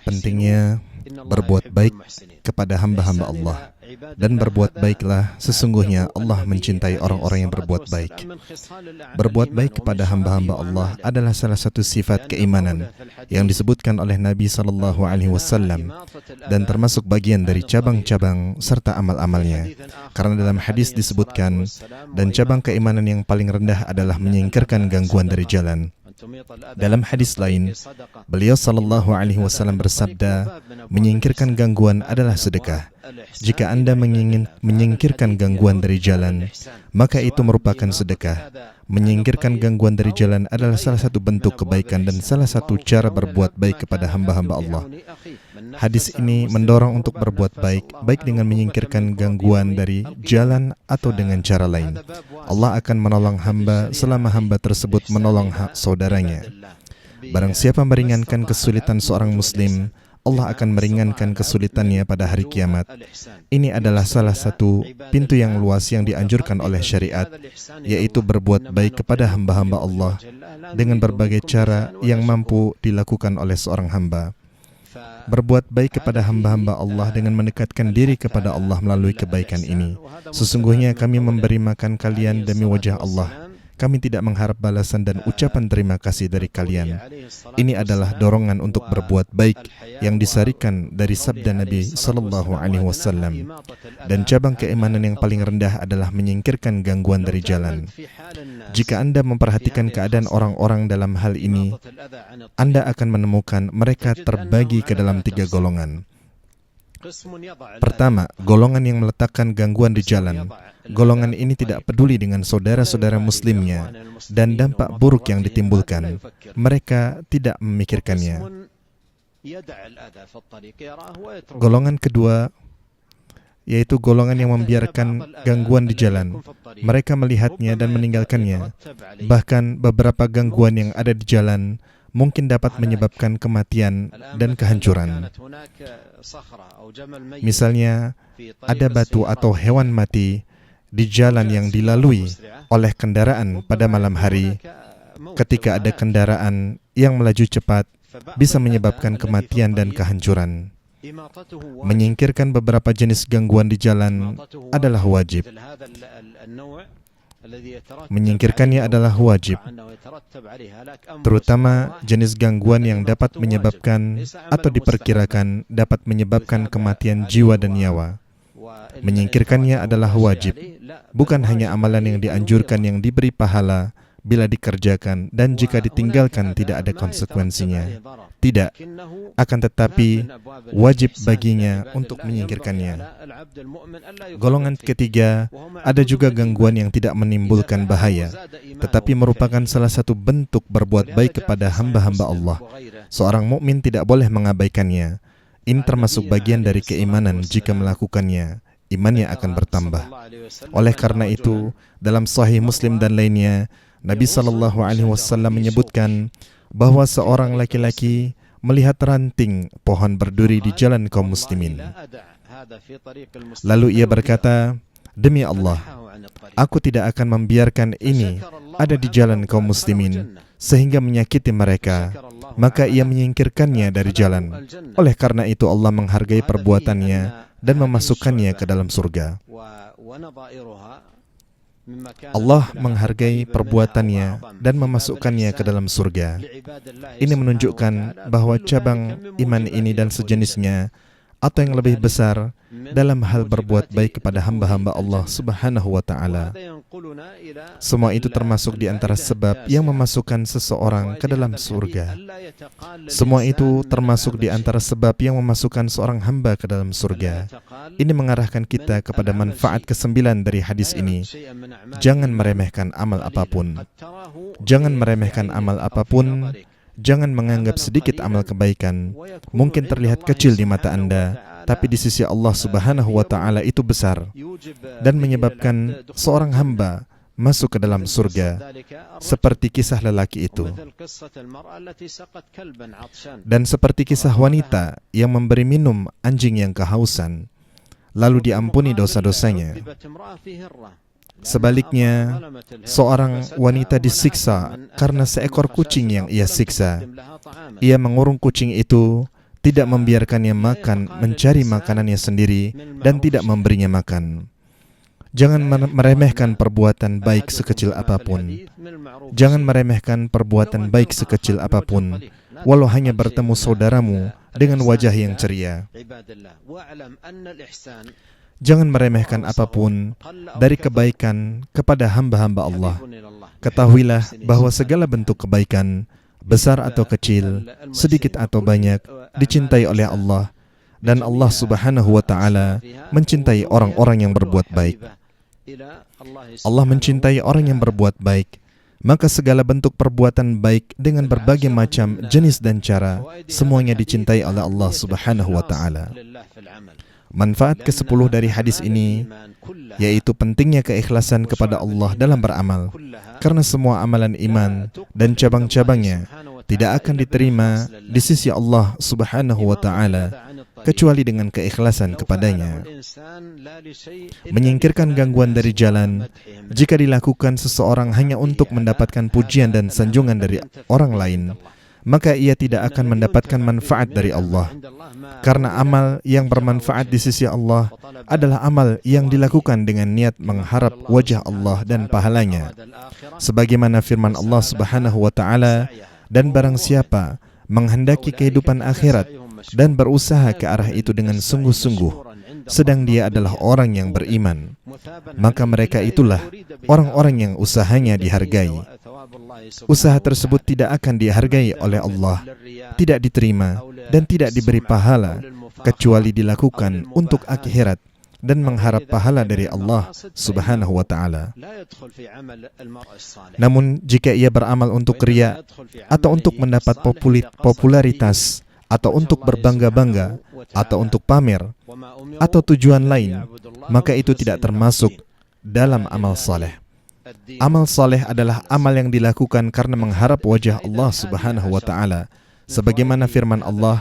Pentingnya berbuat baik kepada hamba-hamba Allah, dan berbuat baiklah, sesungguhnya Allah mencintai orang-orang yang berbuat baik. Berbuat baik kepada hamba-hamba Allah adalah salah satu sifat keimanan yang disebutkan oleh Nabi SAW, dan termasuk bagian dari cabang-cabang serta amal-amalnya. Karena dalam hadis disebutkan, dan cabang keimanan yang paling rendah adalah menyingkirkan gangguan dari jalan. Dalam hadis lain, beliau SAW bersabda, menyingkirkan gangguan adalah sedekah. Jika Anda menyingkirkan gangguan dari jalan, maka itu merupakan sedekah. Menyingkirkan gangguan dari jalan adalah salah satu bentuk kebaikan dan salah satu cara berbuat baik kepada hamba-hamba Allah. Hadis ini mendorong untuk berbuat baik, baik dengan menyingkirkan gangguan dari jalan atau dengan cara lain. Allah akan menolong hamba selama hamba tersebut menolong saudaranya. Barang siapa meringankan kesulitan seorang muslim, Allah akan meringankan kesulitannya pada hari kiamat. Ini adalah salah satu pintu yang luas yang dianjurkan oleh syariat, yaitu berbuat baik kepada hamba-hamba Allah dengan berbagai cara yang mampu dilakukan oleh seorang hamba. Berbuat baik kepada hamba-hamba Allah dengan mendekatkan diri kepada Allah melalui kebaikan ini. Sesungguhnya kami memberi makan kalian demi wajah Allah. Kami tidak mengharap balasan dan ucapan terima kasih dari kalian. Ini adalah dorongan untuk berbuat baik yang disarikan dari sabda Nabi SAW. Dan cabang keimanan yang paling rendah adalah menyingkirkan gangguan dari jalan. Jika Anda memperhatikan keadaan orang-orang dalam hal ini, Anda akan menemukan mereka terbagi ke dalam 3 golongan. Pertama, golongan yang meletakkan gangguan di jalan. Golongan ini tidak peduli dengan saudara-saudara muslimnya dan dampak buruk yang ditimbulkan. Mereka tidak memikirkannya. Golongan kedua, yaitu golongan yang membiarkan gangguan di jalan. Mereka melihatnya dan meninggalkannya. Bahkan beberapa gangguan yang ada di jalan mungkin dapat menyebabkan kematian dan kehancuran. Misalnya, ada batu atau hewan mati di jalan yang dilalui oleh kendaraan pada malam hari. Ketika ada kendaraan yang melaju cepat, bisa menyebabkan kematian dan kehancuran. Menyingkirkan beberapa jenis gangguan di jalan adalah wajib. Menyingkirkannya adalah wajib, terutama jenis gangguan yang dapat menyebabkan atau diperkirakan dapat menyebabkan kematian jiwa dan nyawa. Menyingkirkannya adalah wajib, bukan hanya amalan yang dianjurkan yang diberi pahala bila dikerjakan dan jika ditinggalkan tidak ada konsekuensinya. Tidak, akan tetapi wajib baginya untuk menyingkirkannya. Golongan ketiga, ada juga gangguan yang tidak menimbulkan bahaya, tetapi merupakan salah satu bentuk berbuat baik kepada hamba-hamba Allah. Seorang mukmin tidak boleh mengabaikannya. Ini termasuk bagian dari keimanan. Jika melakukannya, imannya akan bertambah. Oleh karena itu, dalam Sahih Muslim dan lainnya, Nabi SAW menyebutkan bahwa seorang laki-laki melihat ranting pohon berduri di jalan kaum muslimin. Lalu ia berkata, "Demi Allah, aku tidak akan membiarkan ini ada di jalan kaum muslimin sehingga menyakiti mereka." Maka ia menyingkirkannya dari jalan. Oleh karena itu Allah menghargai perbuatannya dan memasukkannya ke dalam surga. Allah menghargai perbuatannya dan memasukkannya ke dalam surga. Ini menunjukkan bahwa cabang iman ini dan sejenisnya atau yang lebih besar dalam hal berbuat baik kepada hamba-hamba Allah Subhanahu wa ta'ala. Semua itu termasuk di antara sebab yang memasukkan seseorang ke dalam surga. Semua itu termasuk di antara sebab yang memasukkan seorang hamba ke dalam surga. Ini mengarahkan kita kepada manfaat ke-9 dari hadis ini. Jangan meremehkan amal apapun. Jangan meremehkan amal apapun. Jangan menganggap sedikit amal kebaikan. Mungkin terlihat kecil di mata Anda, tapi di sisi Allah Subhanahu wa ta'ala itu besar dan menyebabkan seorang hamba masuk ke dalam surga, seperti kisah lelaki itu dan seperti kisah wanita yang memberi minum anjing yang kehausan lalu diampuni dosa-dosanya. Sebaliknya, seorang wanita disiksa karena seekor kucing yang ia siksa. Ia mengurung kucing itu, tidak membiarkannya makan, mencari makanannya sendiri, dan tidak memberinya makan. Jangan meremehkan perbuatan baik sekecil apapun. Jangan meremehkan perbuatan baik sekecil apapun, walau hanya bertemu saudaramu dengan wajah yang ceria. Jangan meremehkan apapun dari kebaikan kepada hamba-hamba Allah. Ketahuilah bahwa segala bentuk kebaikan, besar atau kecil, sedikit atau banyak, dicintai oleh Allah, dan Allah Subhanahu wa Ta'ala mencintai orang-orang yang berbuat baik. Allah mencintai orang yang berbuat baik, maka segala bentuk perbuatan baik dengan berbagai macam jenis dan cara, semuanya dicintai oleh Allah Subhanahu wa Ta'ala. Manfaat ke-10 dari hadis ini yaitu pentingnya keikhlasan kepada Allah dalam beramal, karena semua amalan iman dan cabang-cabangnya tidak akan diterima di sisi Allah Subhanahu wa Ta'ala kecuali dengan keikhlasan kepadanya. Menyingkirkan gangguan dari jalan jika dilakukan seseorang hanya untuk mendapatkan pujian dan sanjungan dari orang lain, maka ia tidak akan mendapatkan manfaat dari Allah. Karena amal yang bermanfaat di sisi Allah adalah amal yang dilakukan dengan niat mengharap wajah Allah dan pahalanya. Sebagaimana firman Allah Subhanahu wa Ta'ala, dan barang siapa menghendaki kehidupan akhirat dan berusaha ke arah itu dengan sungguh-sungguh, sedang dia adalah orang yang beriman, maka mereka itulah orang-orang yang usahanya dihargai. Usaha tersebut tidak akan dihargai oleh Allah, tidak diterima, dan tidak diberi pahala, kecuali dilakukan untuk akhirat dan mengharap pahala dari Allah Subhanahu wa Ta'ala. Namun jika ia beramal untuk riya, atau untuk mendapat popularitas, atau untuk berbangga-bangga, atau untuk pamer, atau tujuan lain, maka itu tidak termasuk dalam amal saleh. Amal saleh adalah amal yang dilakukan karena mengharap wajah Allah Subhanahu wa Ta'ala, sebagaimana firman Allah,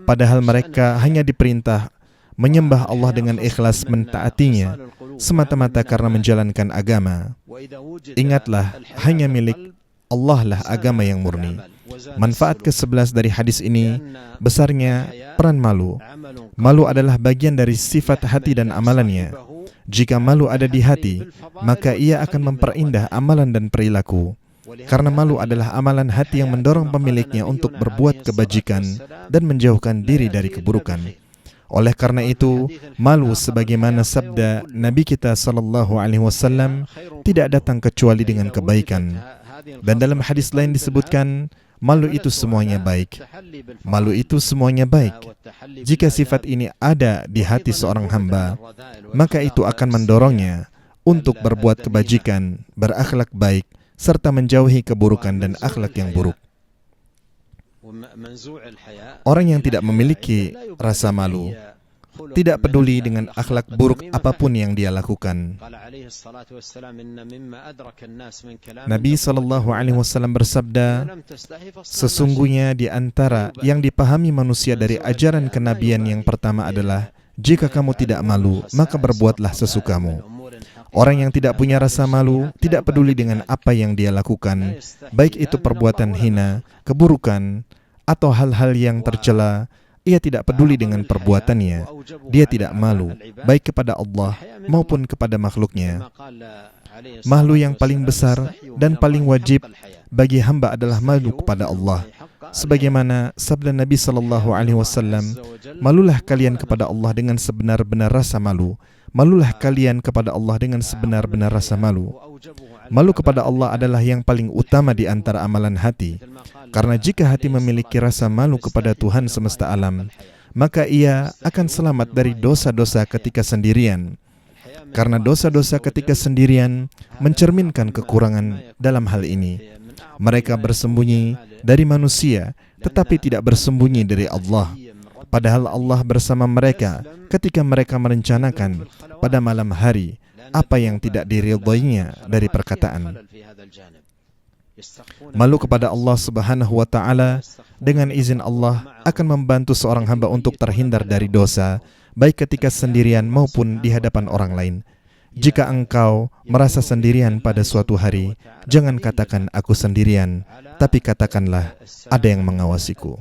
padahal mereka hanya diperintah menyembah Allah dengan ikhlas mentaatinya semata-mata karena menjalankan agama. Ingatlah, hanya milik Allah lah agama yang murni. Manfaat ke-11 dari hadis ini, besarnya peran malu. Malu adalah bagian dari sifat hati dan amalannya. Jika malu ada di hati, maka ia akan memperindah amalan dan perilaku. Karena malu adalah amalan hati yang mendorong pemiliknya untuk berbuat kebajikan dan menjauhkan diri dari keburukan. Oleh karena itu, malu sebagaimana sabda Nabi kita sallallahu alaihi wasallam tidak datang kecuali dengan kebaikan. Dan dalam hadis lain disebutkan, malu itu semuanya baik. Malu itu semuanya baik. Jika sifat ini ada di hati seorang hamba, maka itu akan mendorongnya untuk berbuat kebajikan, berakhlak baik, serta menjauhi keburukan dan akhlak yang buruk. Orang yang tidak memiliki rasa malu tidak peduli dengan akhlak buruk apapun yang dia lakukan. Nabi SAW bersabda, sesungguhnya di antara yang dipahami manusia dari ajaran kenabian yang pertama adalah, jika kamu tidak malu, maka berbuatlah sesukamu. Orang yang tidak punya rasa malu tidak peduli dengan apa yang dia lakukan, baik itu perbuatan hina, keburukan, atau hal-hal yang tercela. Ia tidak peduli dengan perbuatannya. Dia tidak malu, baik kepada Allah maupun kepada makhluknya. Malu yang paling besar dan paling wajib bagi hamba adalah malu kepada Allah. Sebagaimana sabda Nabi SAW, malulah kalian kepada Allah dengan sebenar-benar rasa malu. Malulah kalian kepada Allah dengan sebenar-benar rasa malu. Malu kepada Allah adalah yang paling utama di antara amalan hati. Karena jika hati memiliki rasa malu kepada Tuhan semesta alam, maka ia akan selamat dari dosa-dosa ketika sendirian. Karena dosa-dosa ketika sendirian mencerminkan kekurangan dalam hal ini. Mereka bersembunyi dari manusia, tetapi tidak bersembunyi dari Allah. Padahal Allah bersama mereka ketika mereka merencanakan pada malam hari apa yang tidak diridhoinya dari perkataan. Malu kepada Allah Subhanahu wa Ta'ala dengan izin Allah akan membantu seorang hamba untuk terhindar dari dosa, baik ketika sendirian maupun di hadapan orang lain. Jika engkau merasa sendirian pada suatu hari, jangan katakan aku sendirian, tapi katakanlah ada yang mengawasiku.